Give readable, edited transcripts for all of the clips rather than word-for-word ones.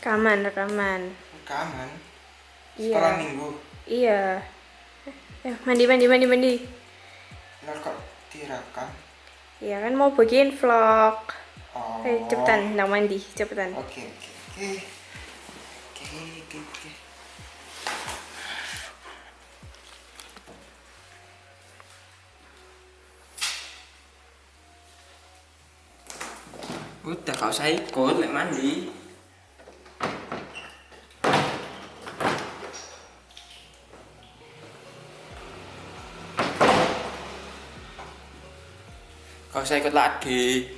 Rekaman. Rekaman? Iya. Sekolah minggu? Iya. Mandi. Lah kok direkam? Iya kan mau bikin vlog. Oh. Ayo cepetan, nang mandi, cepetan. Oke. Udah gak usah ikut, lek mandi. Gak usah ikut lagi.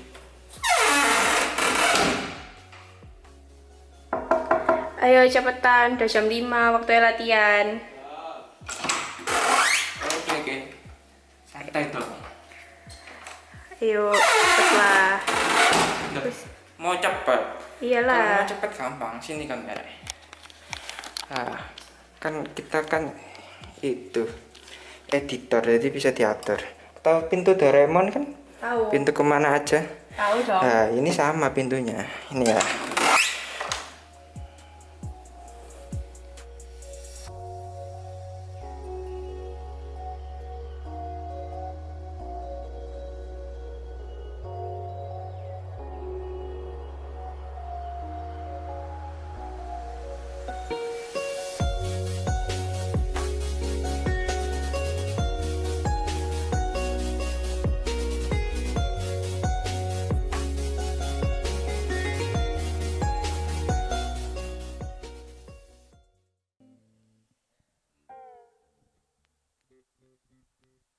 Ayo cepetan, udah jam 5 waktunya latihan. Oke. Sakit aja dong. Ayo cepetlah. Mau cepet? Iyalah. Kalau mau cepet gampang, sini kan merek. Kan kita kan itu editor, jadi bisa diatur. Tahu pintu Doraemon kan? Tahu. Pintu kemana aja? Tahu dong. Nah, ini sama pintunya. Ini ya.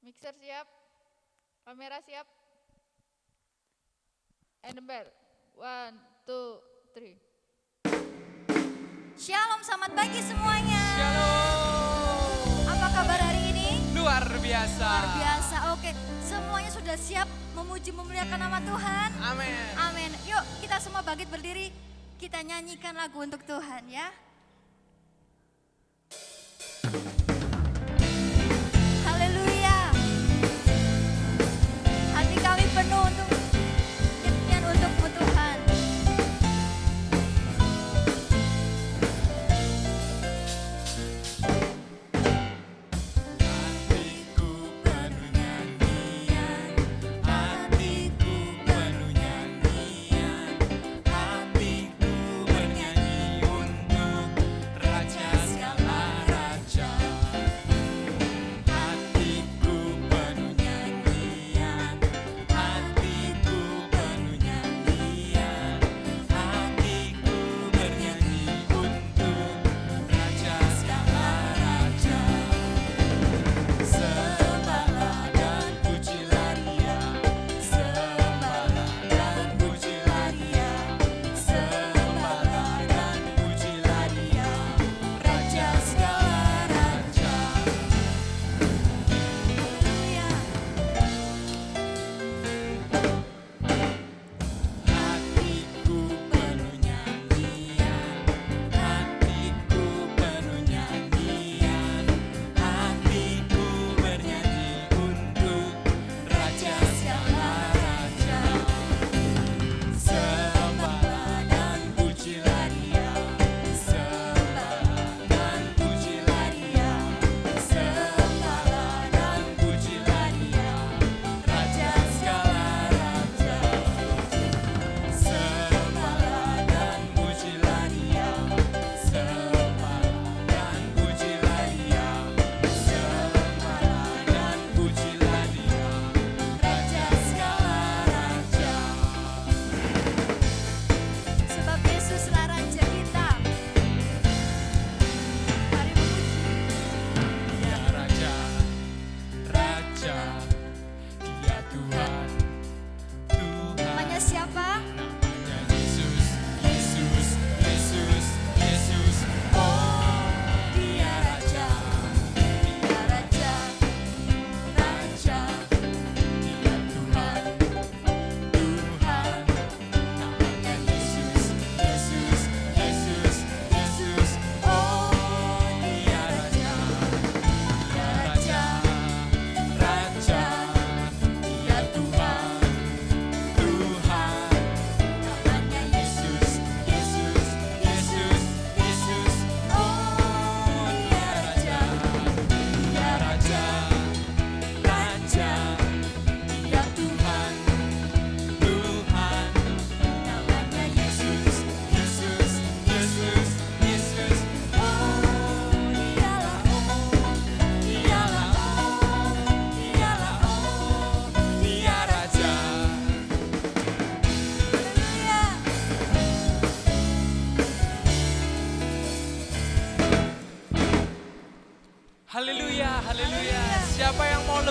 Mixer siap, kamera siap, and bell, 1, 2, 3. Shalom, selamat pagi semuanya. Shalom. Apa kabar hari ini? Luar biasa. Luar biasa. Oke, semuanya sudah siap memuji memuliakan nama Tuhan. Amin. Amin. Yuk kita semua bangkit berdiri, kita nyanyikan lagu untuk Tuhan ya. Haleluya. Hati kami penuh untuk nyanyian untukmu Tuhan. Hatiku bernyanyi untuk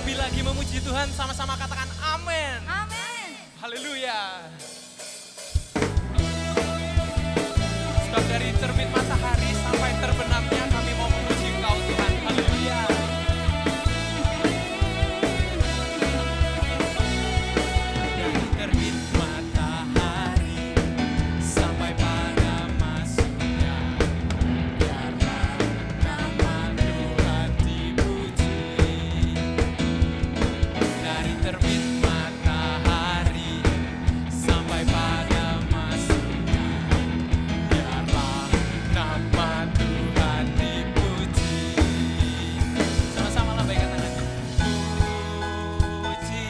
lebih lagi memuji Tuhan, sama-sama katakan amin. Amin. Haleluya. Sebab dari terbit matahari sampai terbenamnya kami mau memuji Engkau Tuhan. Haleluya. Dari terbit matahari sampai pada masuknya, biarlah nama Tuhan dipuji. Dari terbit matahari sampai pada masuknya, biarlah nama Tuhan dipuji. Sama-sama lambaikan tangan. Puji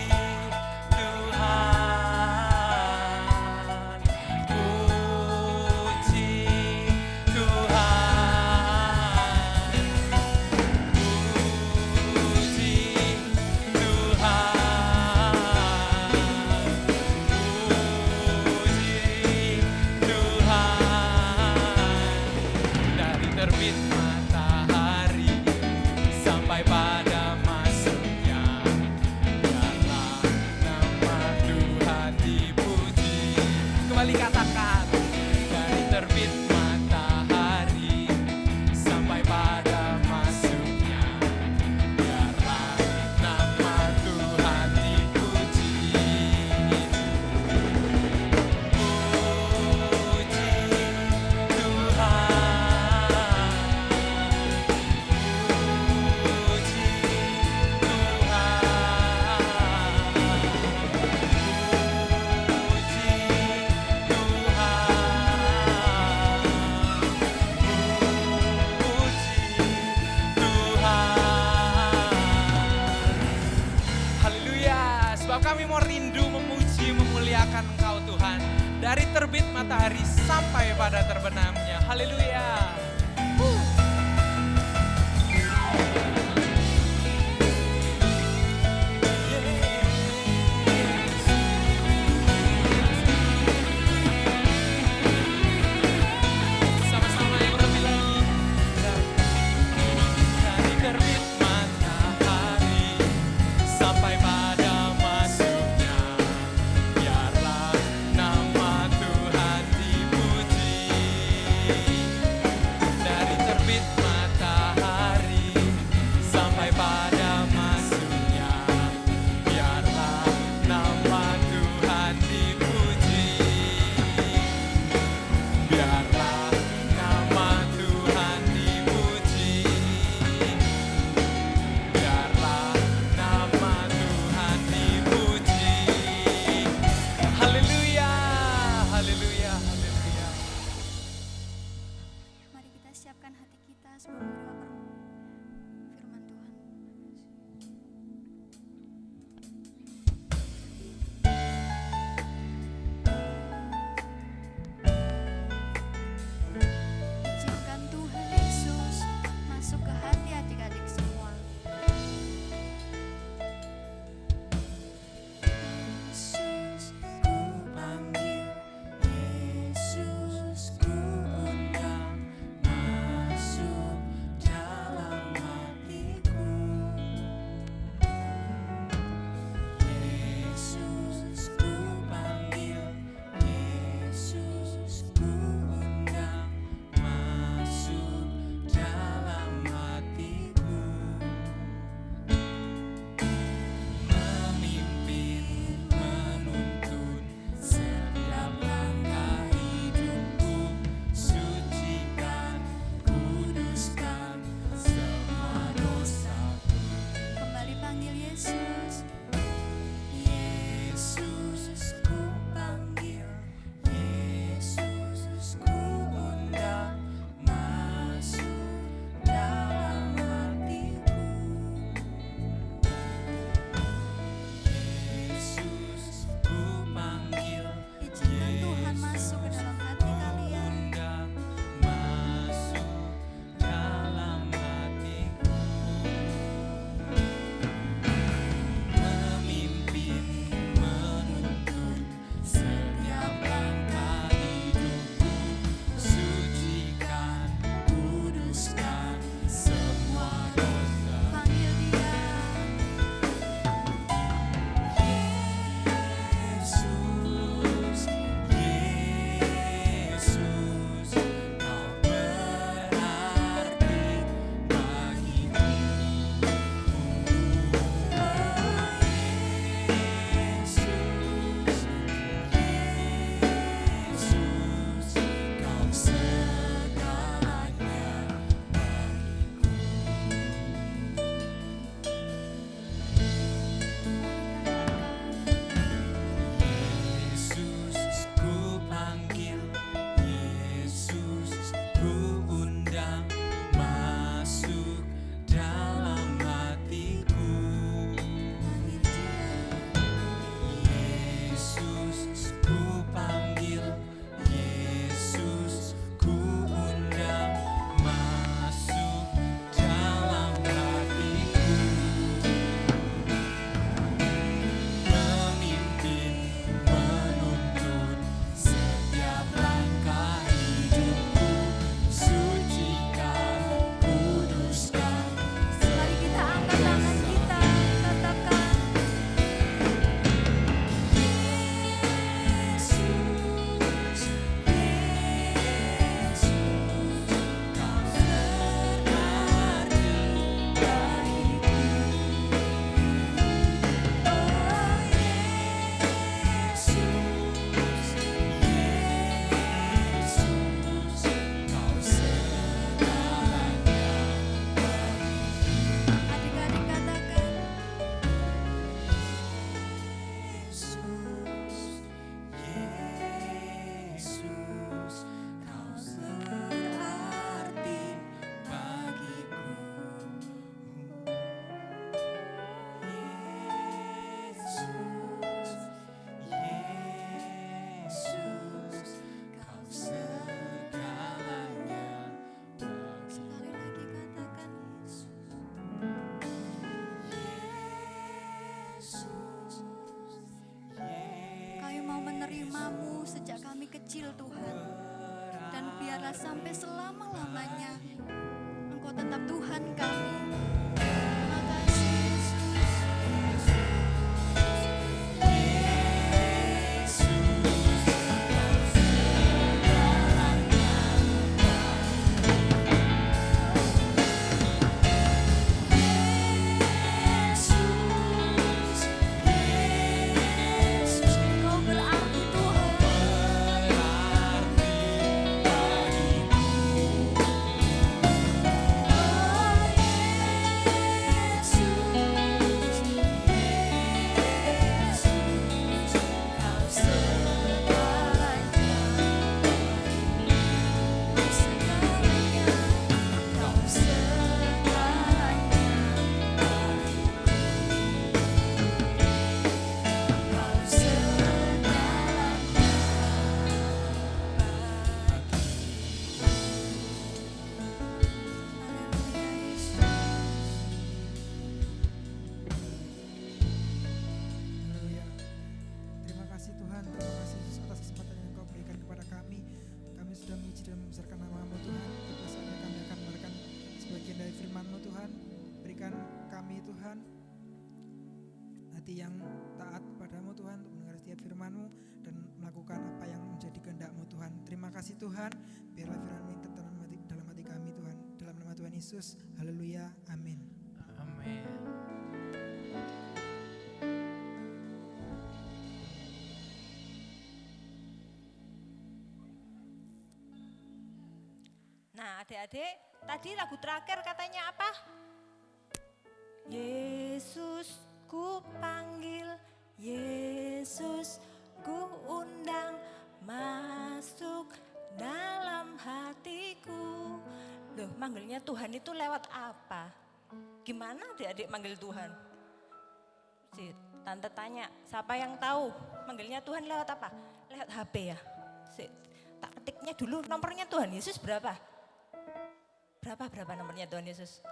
Tuhan, puji Tuhan, puji Tuhan, dari terbit matahari sampai pada masuknya, biarlah nama Tuhan dipuji. Kembali katakan, dari terbit matahari sampai pada masuknya, biarlah nama Tuhan dipuji. Puji Haleluya, sebab kami mau rindu memuji, memuliakan Engkau Tuhan. Dari terbit matahari sampai pada terbenamnya. Haleluya. Sama-sama yang lebih lagi. Dari terbit matahari sampai pada masuknya, biarlah nama Tuhan dipuji. bersamamu sejak kami kecil Tuhan. Dan biarlah sampai selama-lamanya Engkau tetap Tuhan kami. Terima kasih Yesus. Kau berarti Tuhan. Haleluya. Terima kasih Tuhan, terima kasih Yesus atas kesempatan yang Engkau berikan kepada kami. Kami sudah menguji dan membesarkan nama-Mu Tuhan. Tiba saatnya kami akan memberikan sebagian dari firman-Mu Tuhan. Berikan kami Tuhan hati yang taat padamu Tuhan untuk mendengar setiap firman-Mu dan melakukan apa yang menjadi kehendak-Mu Tuhan. Terima kasih Tuhan, biarlah firman-Mu yang tertanam dalam hati kami Tuhan. Dalam nama Tuhan Yesus, haleluya, amin. Amin. Nah adik-adik, tadi lagu terakhir katanya apa? Yesus ku panggil, Yesus ku undang, masuk dalam hatiku. Loh, manggilnya Tuhan itu lewat apa? Gimana adik-adik manggil Tuhan? Si tante tanya, siapa yang tahu manggilnya Tuhan lewat apa? Lewat HP ya? Si, tak ketiknya dulu nomornya Tuhan Yesus berapa? Berapa nomornya Tuhan Yesus?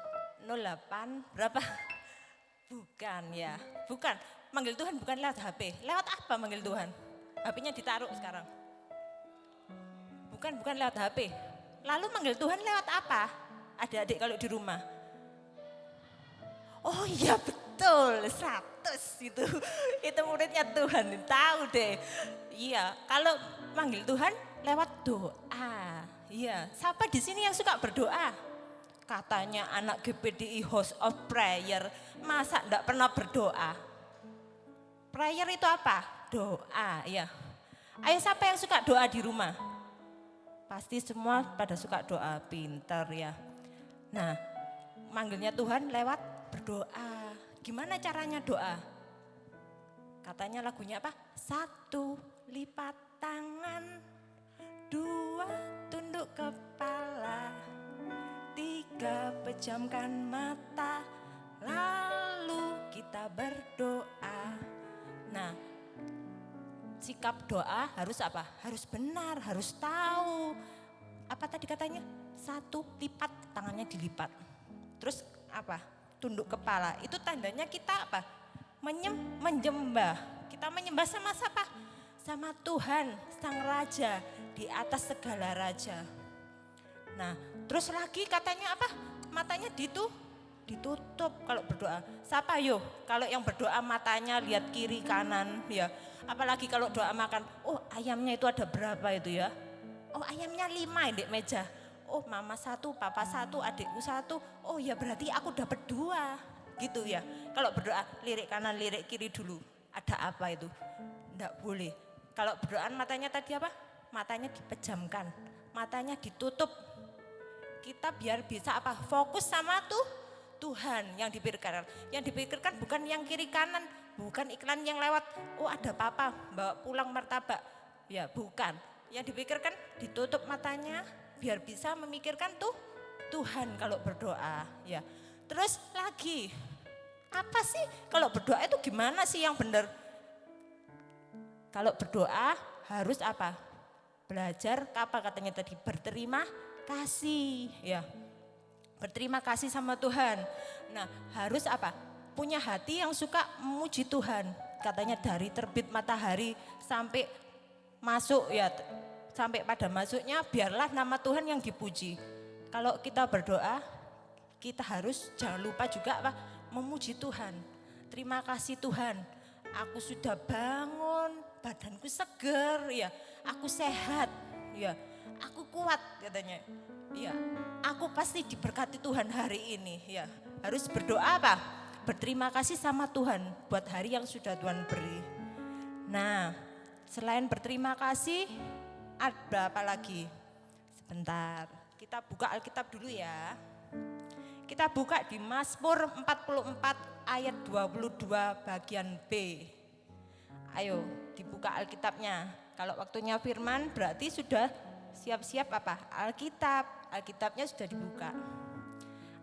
08 berapa? Bukan ya, bukan. Manggil Tuhan bukan lewat HP. Lewat apa manggil Tuhan? HP-nya ditaruh sekarang. Bukan lewat HP. Lalu manggil Tuhan lewat apa? Adik-adik kalau di rumah. Oh iya betul, 100 itu. Itu muridnya Tuhan, tahu deh. Iya, kalau manggil Tuhan lewat doa. Iya, siapa di sini yang suka berdoa? Katanya anak GPDI House of Prayer, masa enggak pernah berdoa? Prayer itu apa? Doa, ya. Ayo siapa yang suka doa di rumah? Pasti semua pada suka doa, pintar ya. Nah, manggilnya Tuhan lewat berdoa. Gimana caranya doa? Katanya lagunya apa? 1 lipat tangan, 2 tunduk kepala, 3 pejamkan mata, lalu kita berdoa. Nah, sikap doa harus apa? Harus benar, harus tahu. Apa tadi katanya? 1 lipat, tangannya dilipat. Terus apa? Tunduk kepala. Itu tandanya kita apa? Menyembah. Kita menyembah sama siapa? Sama Tuhan, Sang Raja, di atas segala raja. Nah, terus lagi katanya apa? Matanya ditutup kalau berdoa. Siapa yo? Kalau yang berdoa matanya lihat kiri kanan ya. Apalagi kalau doa makan, oh ayamnya itu ada berapa itu ya? Oh ayamnya 5 di meja. Oh mama 1, papa 1, adikku 1. Oh ya berarti aku dapat 2 gitu ya. Kalau berdoa lirik kanan lirik kiri dulu. Ada apa itu? Enggak boleh. Kalau berdoa matanya tadi apa? Matanya dipejamkan, matanya ditutup. Kita biar bisa apa? Fokus sama Tuhan yang dipikirkan. Yang dipikirkan bukan yang kiri kanan, bukan iklan yang lewat. Oh ada papa bawa pulang martabak. Ya bukan. Yang dipikirkan ditutup matanya biar bisa memikirkan Tuhan kalau berdoa. Ya. Terus lagi, apa sih kalau berdoa itu gimana sih yang benar? Kalau berdoa harus apa? Belajar apa katanya tadi? Berterima kasih. Ya. Berterima kasih sama Tuhan. Nah harus apa? Punya hati yang suka memuji Tuhan. Katanya dari terbit matahari sampai masuk ya sampai pada masuknya biarlah nama Tuhan yang dipuji. Kalau kita berdoa, kita harus jangan lupa juga apa? Memuji Tuhan. Terima kasih Tuhan, aku sudah bangun, badanku seger, ya, aku sehat, ya, aku kuat katanya. Ya, aku pasti diberkati Tuhan hari ini, ya. Harus berdoa apa? Berterima kasih sama Tuhan buat hari yang sudah Tuhan beri. Nah, selain berterima kasih, ada apa lagi? Sebentar, kita buka Alkitab dulu ya. Kita buka di Mazmur 44 ayat 22 bagian B. Ayo dibuka Alkitabnya. Kalau waktunya firman berarti sudah siap-siap apa? Alkitabnya sudah dibuka.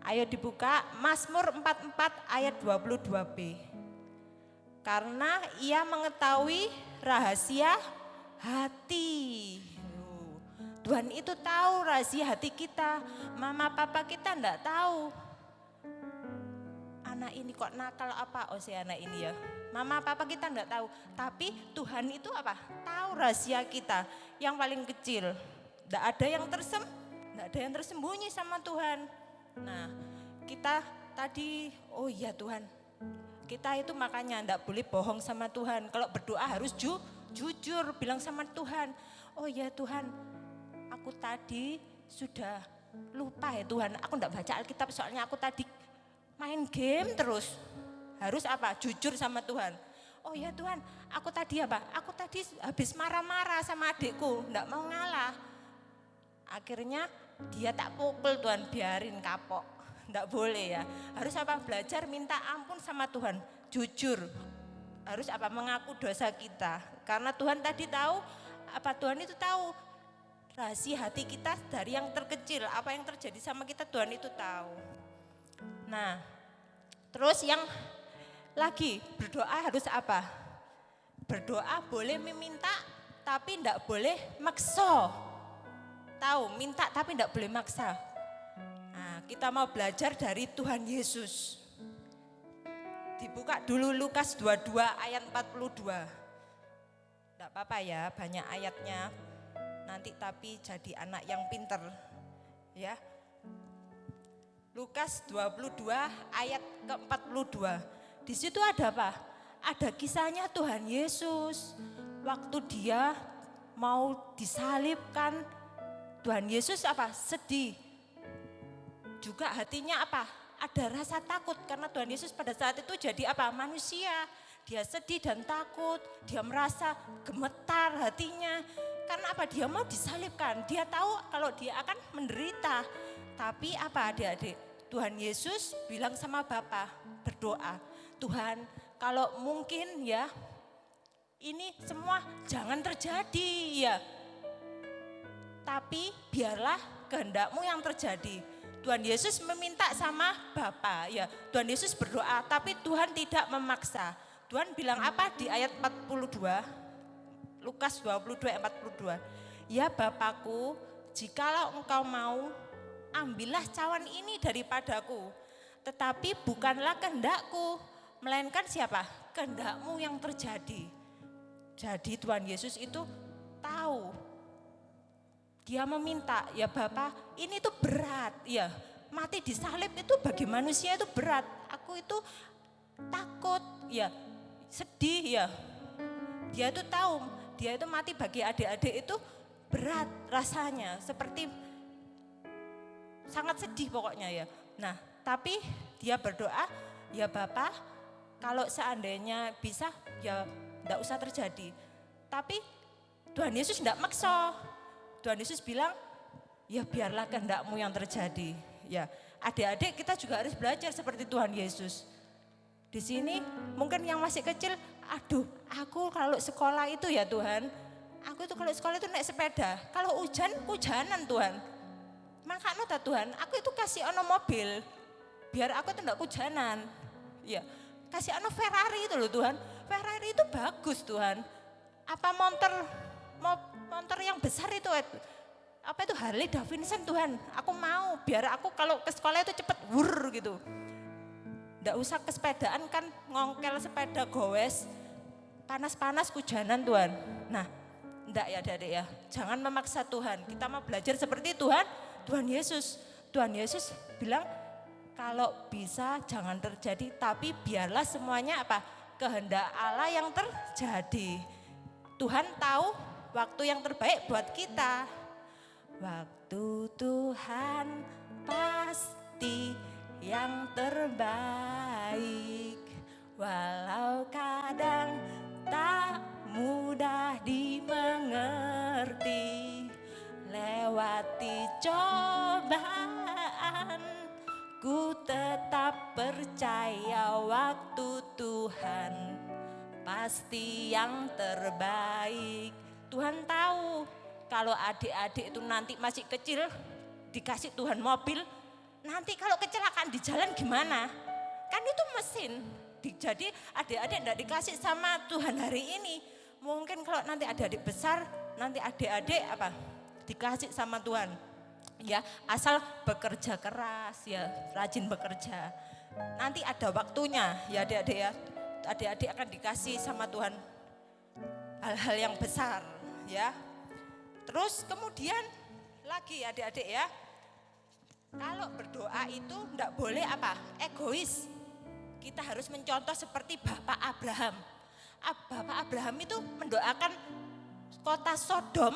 Ayo dibuka Mazmur 44 ayat 22b. Karena ia mengetahui rahasia hati. Tuhan itu tahu rahasia hati kita. Mama papa kita enggak tahu. Anak ini kok nakal apa? Oh si anak ini ya. Mama papa kita enggak tahu. Tapi Tuhan itu apa? Tahu rahasia kita yang paling kecil. Enggak ada yang tersembunyi sama Tuhan. Nah, kita tadi, oh iya Tuhan, kita itu makanya enggak boleh bohong sama Tuhan. Kalau berdoa harus jujur, bilang sama Tuhan, oh iya Tuhan, aku tadi sudah lupa ya Tuhan, aku enggak baca Alkitab soalnya aku tadi main game terus. Harus apa? Jujur sama Tuhan. Oh iya Tuhan, aku tadi apa? Aku tadi habis marah-marah sama adikku, enggak mau ngalah. Akhirnya dia tak pukul Tuhan, biarin kapok. Enggak boleh ya. Harus apa? Belajar minta ampun sama Tuhan. Jujur. Harus apa? Mengaku dosa kita. Karena Tuhan tadi tahu, apa Tuhan itu tahu. Rahasia hati kita dari yang terkecil. Apa yang terjadi sama kita Tuhan itu tahu. Nah, terus yang lagi berdoa harus apa? Berdoa boleh meminta tapi enggak boleh maksa. Tahu, minta tapi enggak boleh maksa. Nah, kita mau belajar dari Tuhan Yesus. Dibuka dulu Lukas 22 ayat 42. Enggak apa-apa ya, banyak ayatnya. Nanti tapi jadi anak yang pinter. Ya. Lukas 22 ayat ke-42. Di situ ada apa? Ada kisahnya Tuhan Yesus. Waktu dia mau disalibkan, Tuhan Yesus apa? Sedih. Juga hatinya apa? Ada rasa takut karena Tuhan Yesus pada saat itu jadi apa? Manusia. Dia sedih dan takut, dia merasa gemetar hatinya. Karena apa? Dia mau disalibkan. Dia tahu kalau dia akan menderita. Tapi apa adik-adik? Tuhan Yesus bilang sama Bapa, berdoa. Tuhan, kalau mungkin ya ini semua jangan terjadi ya. Tapi biarlah kehendak-Mu yang terjadi. Tuhan Yesus meminta sama Bapa ya. Tuhan Yesus berdoa tapi Tuhan tidak memaksa. Tuhan bilang apa di ayat 42? Lukas 22 ayat 42. Ya Bapakku, jikalau Engkau mau, ambillah cawan ini daripadaku. Tetapi bukanlah kehendak-Ku, melainkan siapa? Kehendak-Mu yang terjadi. Jadi Tuhan Yesus itu tahu. Dia meminta, ya Bapa, ini tuh berat, ya. Mati disalib itu bagi manusia itu berat. Aku itu takut, ya. Sedih, ya. Dia itu tahu, dia itu mati bagi adik-adik itu berat rasanya. Seperti sangat sedih pokoknya ya. Nah, tapi dia berdoa, ya Bapa, kalau seandainya bisa, ya enggak usah terjadi. Tapi Tuhan Yesus enggak maksa. Tuhan Yesus bilang, ya biarlah kehendak-Mu yang terjadi. Ya, adik-adik kita juga harus belajar seperti Tuhan Yesus. Di sini mungkin yang masih kecil, aduh aku kalau sekolah itu ya Tuhan, aku itu kalau sekolah itu naik sepeda. Kalau hujanan Tuhan. Makanya Tuhan, aku itu kasih ono mobil, biar aku itu enggak hujanan. Ya, kasih ono Ferrari itu loh Tuhan. Ferrari itu bagus Tuhan. Apa motor yang besar itu apa itu Harley Davidson Tuhan, aku mau biar aku kalau ke sekolah itu cepet wur gitu. Nggak usah kesepedaan kan ngongkel sepeda gowes, panas-panas hujanan Tuhan. Nah Enggak ya adik-adik ya, jangan memaksa Tuhan. Kita mau belajar seperti Tuhan Yesus. Tuhan Yesus bilang kalau bisa jangan terjadi, tapi biarlah semuanya apa? Kehendak Allah yang terjadi. Tuhan tahu waktu yang terbaik buat kita. Waktu Tuhan pasti yang terbaik, walau kadang tak mudah dimengerti. Lewati cobaan, ku tetap percaya waktu Tuhan pasti yang terbaik. Tuhan tahu kalau adik-adik itu nanti masih kecil, dikasih Tuhan mobil, nanti kalau kecelakaan di jalan gimana? Kan itu mesin. Jadi adik-adik tidak dikasih sama Tuhan hari ini. Mungkin kalau nanti adik-adik besar, nanti adik-adik apa? Dikasih sama Tuhan. Ya, asal bekerja keras ya, rajin bekerja. Nanti ada waktunya ya adik-adik ya. Adik-adik akan dikasih sama Tuhan hal-hal yang besar ya. Terus kemudian lagi adik-adik ya. Kalau berdoa itu enggak boleh apa? Egois. Kita harus mencontoh seperti Bapak Abraham. Bapak Abraham itu mendoakan kota Sodom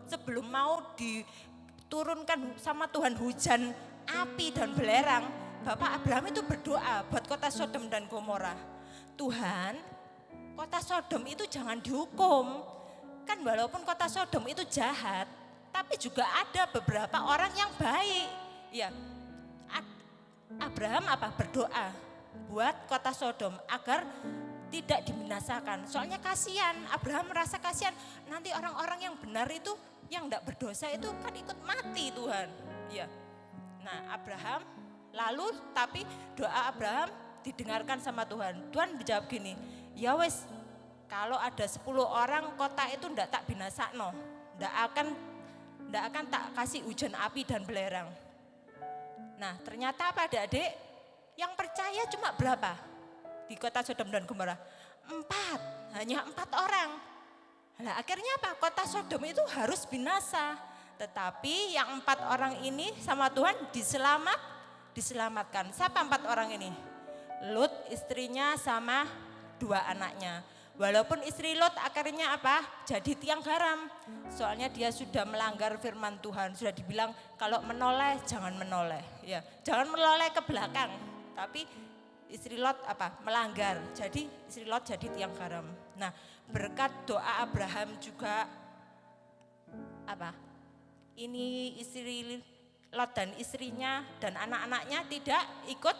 sebelum mau diturunkan sama Tuhan hujan api dan belerang. Bapak Abraham itu berdoa buat kota Sodom dan Gomora. Tuhan, kota Sodom itu jangan dihukum. Kan walaupun kota Sodom itu jahat, tapi juga ada beberapa orang yang baik. Ya, Abraham apa? Berdoa buat kota Sodom agar tidak dibinasakan. Soalnya kasihan, Abraham merasa kasihan. Nanti orang-orang yang benar itu, yang tidak berdosa itu kan ikut mati Tuhan. Ya. Nah Abraham, lalu tapi doa Abraham didengarkan sama Tuhan. Tuhan menjawab gini, ya wes kalau ada 10 orang kota itu tidak tak binasakno. Tidak akan tak kasih hujan api dan belerang. Nah ternyata apa adik-adik? Yang percaya cuma berapa? Di kota Sodom dan Gomora? 4, hanya 4 orang. Nah akhirnya apa? Kota Sodom itu harus binasa. Tetapi yang 4 orang ini sama Tuhan diselamatkan. Siapa 4 orang ini? Lut, istrinya sama 2 anaknya. Walaupun istri Lot akhirnya apa? Jadi tiang garam. Soalnya dia sudah melanggar firman Tuhan. Sudah dibilang kalau menoleh jangan menoleh. Ya, jangan menoleh ke belakang. Tapi istri Lot apa? Melanggar. Jadi istri Lot jadi tiang garam. Nah, berkat doa Abraham juga apa? Ini istri Lot dan istrinya dan anak-anaknya tidak ikut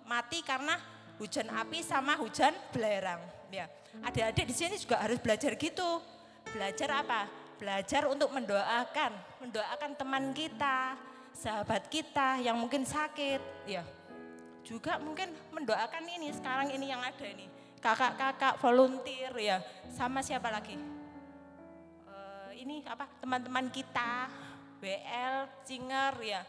mati karena hujan api sama hujan belerang. Ya, adik-adik di sini juga harus belajar gitu. Belajar apa? Belajar untuk mendoakan teman kita, sahabat kita yang mungkin sakit. Ya, juga mungkin mendoakan ini sekarang ini yang ada ini kakak-kakak volunteer ya, sama siapa lagi? Ini apa? Teman-teman kita, WL, Cinger ya.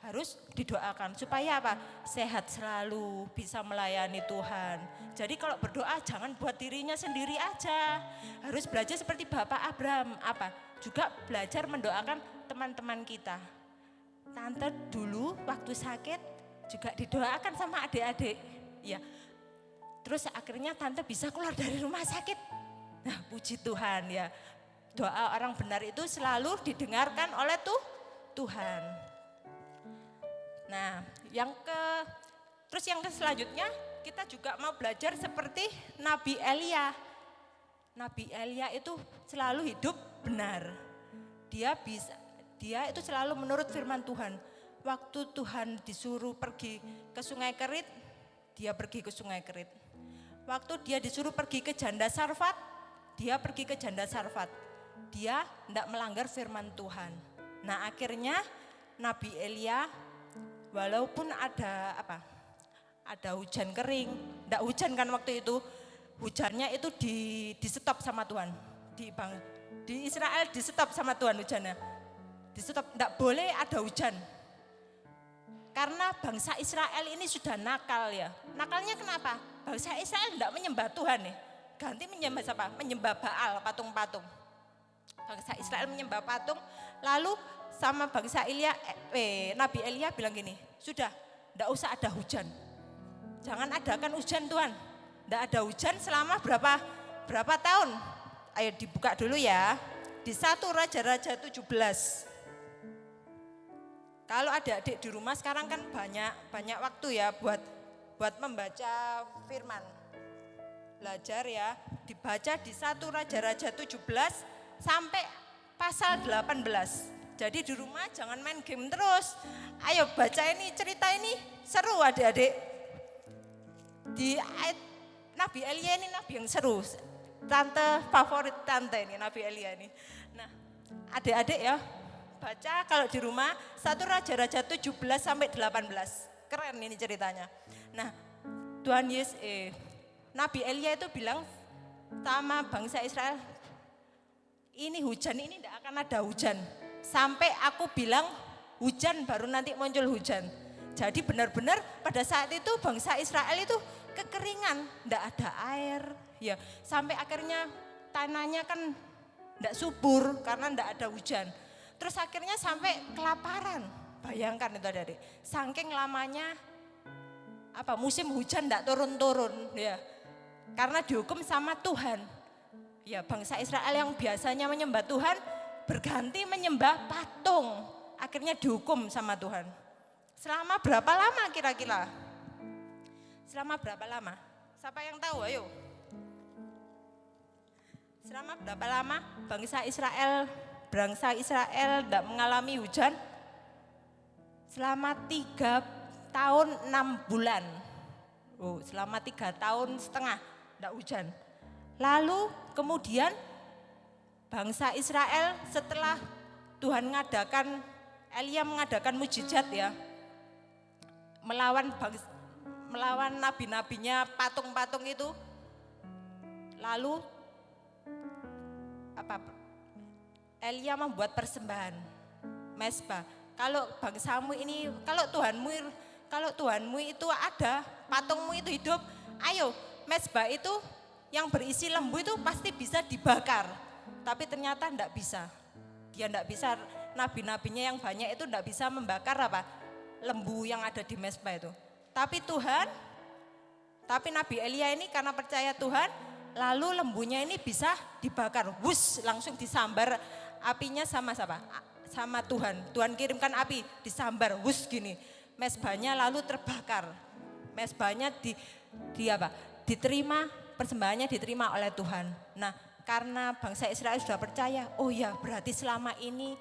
Harus didoakan supaya apa? Sehat selalu, bisa melayani Tuhan. Jadi kalau berdoa jangan buat dirinya sendiri aja. Harus belajar seperti Bapak Abraham, apa? Juga belajar mendoakan teman-teman kita. Tante dulu waktu sakit juga didoakan sama adik-adik. Ya. Terus akhirnya tante bisa keluar dari rumah sakit. Nah, puji Tuhan ya. Doa orang benar itu selalu didengarkan oleh Tuhan. Nah, terus yang selanjutnya kita juga mau belajar seperti Nabi Elia. Nabi Elia itu selalu hidup benar. Dia itu selalu menurut firman Tuhan. Waktu Tuhan disuruh pergi ke Sungai Kerit, dia pergi ke Sungai Kerit. Waktu dia disuruh pergi ke Janda Sarfat, dia pergi ke Janda Sarfat. Dia tidak melanggar firman Tuhan. Nah, akhirnya Nabi Elia walaupun ada hujan kering, enggak hujan kan waktu itu, hujannya itu di stop sama Tuhan. Di Israel di stop sama Tuhan hujannya. Di stop, enggak boleh ada hujan. Karena bangsa Israel ini sudah nakal ya. Nakalnya kenapa? Bangsa Israel enggak menyembah Tuhan nih. Ganti menyembah siapa? Menyembah Baal, patung-patung. bangsa Israel menyembah patung, lalu sama bangsa Nabi Elia bilang gini, sudah, enggak usah ada hujan. Jangan adakan hujan Tuhan. Enggak ada hujan selama berapa tahun? Ayo dibuka dulu ya. Di 1 Raja-Raja 17. Kalau adik-adik di rumah sekarang kan banyak waktu ya buat membaca firman. Belajar ya, dibaca di 1 Raja-Raja 17 sampai pasal 18. Jadi di rumah jangan main game terus. Ayo baca ini, cerita ini seru adik-adik. Di ayat Nabi Elia ini nabi yang seru. Tante favorit tante ini Nabi Elia ini. Nah, adik-adik ya, baca kalau di rumah 1 Raja-Raja 17 sampai 18. Keren ini ceritanya. Nah, Tuhan Yesus Nabi Elia itu bilang sama bangsa Israel, ini hujan ini tidak akan ada hujan. Sampai aku bilang hujan baru nanti muncul hujan. Jadi benar-benar pada saat itu bangsa Israel itu kekeringan, tidak ada air. Ya, sampai akhirnya tanahnya kan tidak subur karena tidak ada hujan. Terus akhirnya sampai kelaparan. Bayangkan itu adik-adik. Saking lamanya musim hujan tidak turun-turun ya. Karena dihukum sama Tuhan. Ya, bangsa Israel yang biasanya menyembah Tuhan berganti menyembah patung. Akhirnya dihukum sama Tuhan. Selama berapa lama kira-kira? Selama berapa lama? Siapa yang tahu? Ayo. Selama berapa lama bangsa Israel tidak mengalami hujan? Selama 3 tahun 6 bulan. Selama 3 tahun setengah tidak hujan. Lalu kemudian bangsa Israel setelah Tuhan Elia mengadakan mujizat ya, melawan nabi-nabinya patung-patung itu. Lalu Elia membuat persembahan mezbah. Kalau bangsamu ini, kalau Tuhanmu itu ada, patungmu itu hidup, ayo mezbah itu yang berisi lembu itu pasti bisa dibakar. Tapi ternyata enggak bisa. Dia enggak bisa, nabi-nabinya yang banyak itu enggak bisa membakar lembu yang ada di mezbah itu. Tapi Nabi Elia ini karena percaya Tuhan, lalu lembunya ini bisa dibakar. Langsung disambar apinya sama siapa? Sama Tuhan. Tuhan kirimkan api, disambar, gini. Mezbahnya lalu terbakar. Mezbahnya diterima, persembahannya diterima oleh Tuhan. Nah, karena bangsa Israel sudah percaya, oh ya berarti selama ini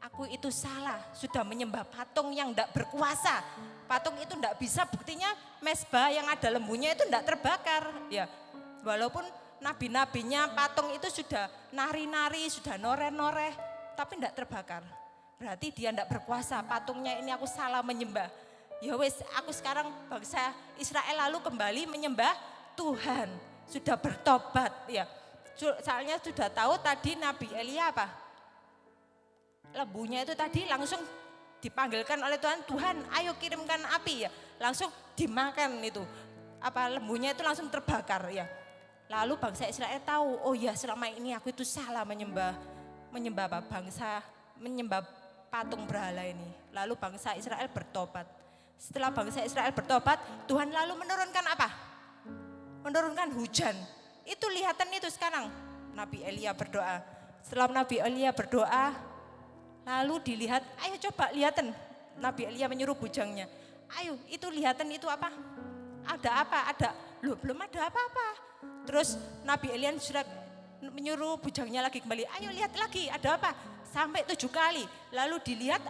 aku itu salah, sudah menyembah patung yang tidak berkuasa. Patung itu tidak bisa, buktinya mezbah yang ada lembunya itu tidak terbakar. Ya, walaupun nabi-nabinya patung itu sudah nari-nari, sudah noreh-noreh, tapi tidak terbakar. Berarti dia tidak berkuasa, patungnya ini aku salah menyembah. Ya wes, aku sekarang bangsa Israel lalu kembali menyembah Tuhan. Sudah bertobat ya. Soalnya sudah tahu tadi Nabi Elia lembunya itu tadi langsung dipanggilkan oleh Tuhan, ayo kirimkan api ya. Langsung dimakan itu. Lembunya itu langsung terbakar ya. Lalu bangsa Israel tahu, oh ya selama ini aku itu salah menyembah patung berhala ini. Lalu bangsa Israel bertobat. Setelah bangsa Israel bertobat, Tuhan lalu menurunkan menurunkan hujan. Itu lihatan itu sekarang. Nabi Elia berdoa. Setelah Nabi Elia berdoa, lalu dilihat, ayo coba lihatan. Nabi Elia menyuruh bujangnya. Ayo itu lihatan itu apa? Ada apa? Belum ada apa-apa. Terus Nabi Elia sudah menyuruh bujangnya lagi kembali. Ayo lihat lagi, ada apa? Sampai 7 kali. Lalu dilihat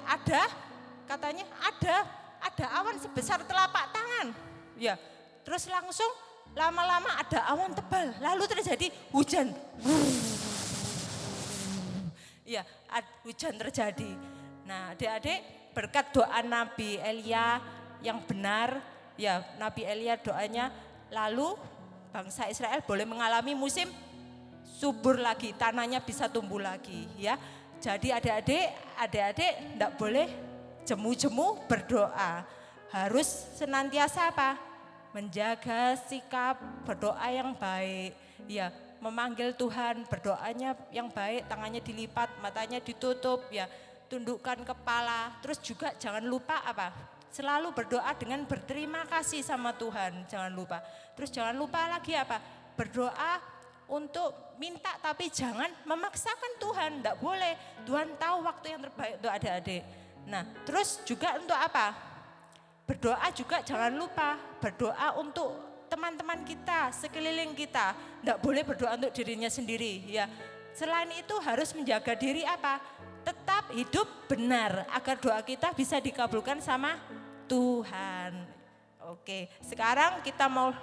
katanya ada awan sebesar telapak tangan. Ya, terus langsung lama-lama ada awan tebal, lalu terjadi hujan. Ya, hujan terjadi. Nah, adik-adik berkat doa Nabi Elia yang benar, ya Nabi Elia doanya, lalu bangsa Israel boleh mengalami musim subur lagi, tanahnya bisa tumbuh lagi. Ya, jadi adik-adik tidak boleh jemu-jemu berdoa, harus senantiasa menjaga sikap berdoa yang baik. Ya, memanggil Tuhan, berdoanya yang baik, tangannya dilipat, matanya ditutup, ya tundukkan kepala. Terus juga jangan lupa apa? Selalu berdoa dengan berterima kasih sama Tuhan, jangan lupa. Terus jangan lupa lagi apa? Berdoa untuk minta tapi jangan memaksakan Tuhan, enggak boleh. Tuhan tahu waktu yang terbaik untuk adik-adik. Nah, terus juga untuk apa? Berdoa juga jangan lupa, berdoa untuk teman-teman kita, sekeliling kita. Enggak boleh berdoa untuk dirinya sendiri, ya. Selain itu harus menjaga diri apa? Tetap hidup benar agar doa kita bisa dikabulkan sama Tuhan. Oke, sekarang kita mau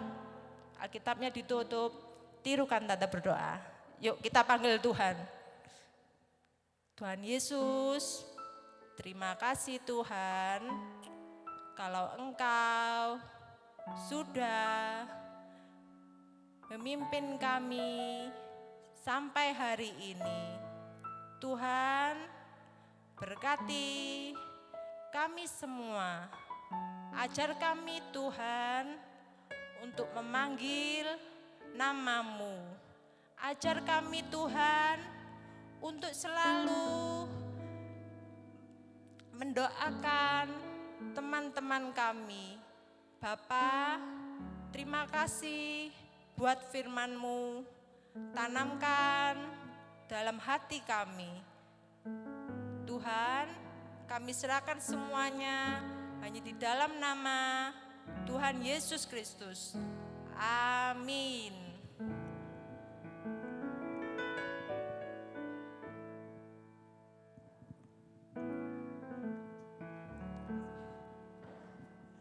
Alkitabnya ditutup, tirukan tanda berdoa. Yuk kita panggil Tuhan. Tuhan Yesus, terima kasih Tuhan. Kalau Engkau sudah memimpin kami sampai hari ini. Tuhan berkati kami semua. Ajar kami Tuhan untuk memanggil nama-Mu. Ajar kami Tuhan untuk selalu mendoakan teman-teman kami. Bapa, terima kasih buat firman-Mu. Tanamkan dalam hati kami. Tuhan, kami serahkan semuanya hanya di dalam nama Tuhan Yesus Kristus. Amin.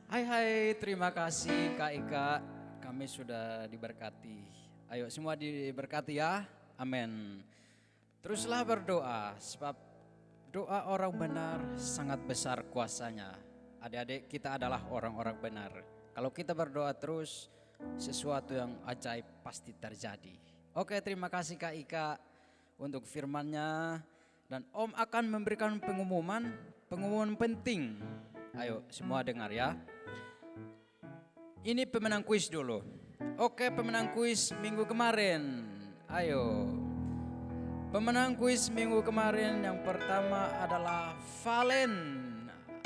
Hai, terima kasih Kak Ika, kami sudah diberkati. Ayo semua diberkati ya, amin. Teruslah berdoa, sebab doa orang benar sangat besar kuasanya. Adik-adik, kita adalah orang-orang benar. Kalau kita berdoa terus, sesuatu yang ajaib pasti terjadi. Oke, terima kasih Kak Ika untuk firman-Nya. Dan Om akan memberikan pengumuman penting. Ayo semua dengar ya. Ini pemenang kuis dulu. Oke, pemenang kuis minggu kemarin. Ayo. Pemenang kuis minggu kemarin yang pertama adalah Valen.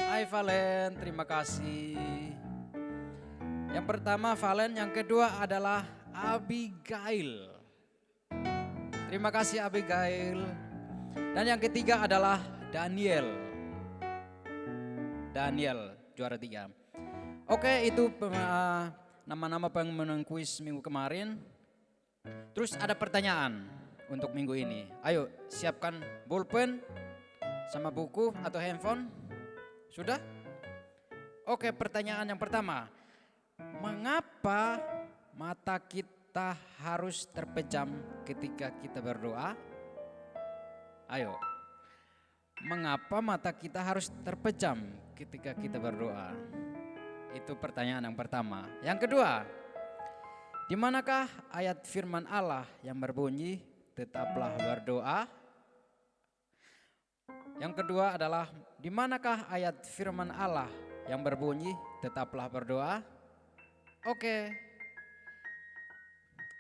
Hai Valen, terima kasih. Yang pertama Valen, yang kedua adalah Abigail. Terima kasih Abigail. Dan yang ketiga adalah Daniel. Daniel, juara 3. Oke, itu nama-nama pemenang kuis minggu kemarin. Terus ada pertanyaan untuk minggu ini. Ayo siapkan pulpen sama buku atau handphone. Sudah? Oke, pertanyaan yang pertama. Mengapa mata kita harus terpejam ketika kita berdoa? Ayo. Mengapa mata kita harus terpejam ketika kita berdoa? Itu pertanyaan yang pertama. Yang kedua, di manakah ayat firman Allah yang berbunyi, tetaplah berdoa? Yang kedua adalah, di manakah ayat firman Allah yang berbunyi, tetaplah berdoa? Oke,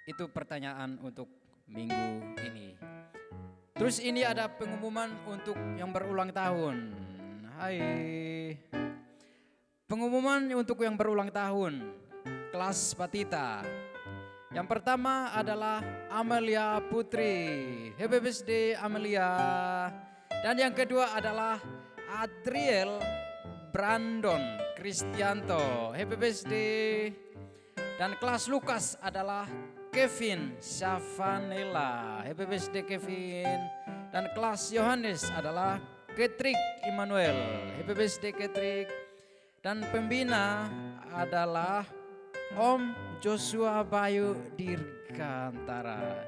itu pertanyaan untuk minggu ini. Terus ini ada pengumuman untuk yang berulang tahun. Hai. Pengumuman untuk yang berulang tahun, kelas Patita. Yang pertama adalah Amelia Putri. Happy birthday Amelia. Dan yang kedua adalah Adriel Brandon Kristianto. Happy birthday. Dan kelas Lukas adalah Kevin Syafanela. Happy birthday Kevin. Dan kelas Yohanes adalah Ketrik Immanuel. Happy birthday Ketrik. Dan pembina adalah Om Joshua Bayu Dirgantara.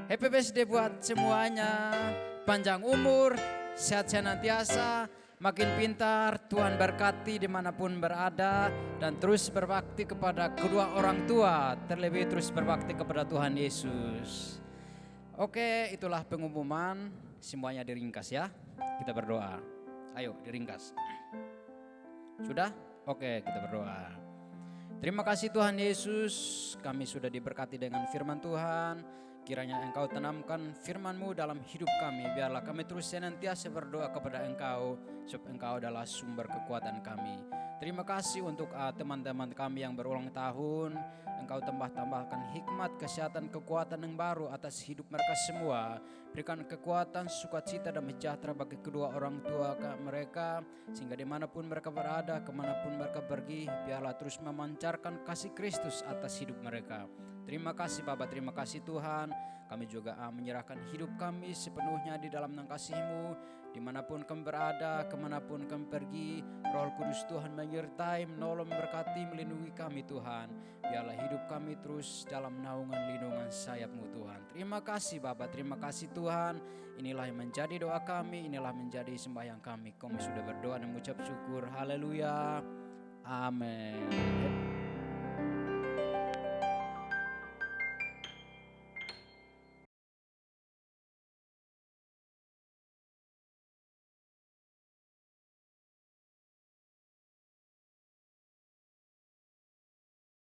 Happy birthday buat semuanya. Panjang umur, sehat senantiasa, makin pintar, Tuhan berkati dimanapun berada. Dan terus berbakti kepada kedua orang tua, terlebih terus berbakti kepada Tuhan Yesus. Oke, itulah pengumuman, semuanya diringkas ya. Kita berdoa. Ayo diringkas. Sudah? Oke, kita berdoa. Terima kasih Tuhan Yesus, kami sudah diberkati dengan firman Tuhan. Kiranya Engkau tanamkan firman-Mu dalam hidup kami. Biarlah kami terus senantiasa berdoa kepada Engkau, sebab Engkau adalah sumber kekuatan kami. Terima kasih untuk teman-teman kami yang berulang tahun. Engkau tambahkan hikmat, kesehatan, kekuatan yang baru atas hidup mereka semua. Berikan kekuatan, sukacita dan sejahtera bagi kedua orang tua mereka. Sehingga dimanapun mereka berada, kemanapun mereka pergi, biarlah terus memancarkan kasih Kristus atas hidup mereka. Terima kasih Bapa, terima kasih Tuhan. Kami juga menyerahkan hidup kami sepenuhnya di dalam kasih-Mu. Dimanapun kami berada, kemanapun kami pergi, Roh Kudus Tuhan menyertai, menolong, memberkati, melindungi kami Tuhan. Biarlah hidup kami terus dalam naungan lindungan sayap-Mu Tuhan. Terima kasih Bapa, terima kasih Tuhan. Inilah yang menjadi doa kami, inilah menjadi sembahyang kami. Kami sudah berdoa dan mengucap syukur. Haleluya. Amin.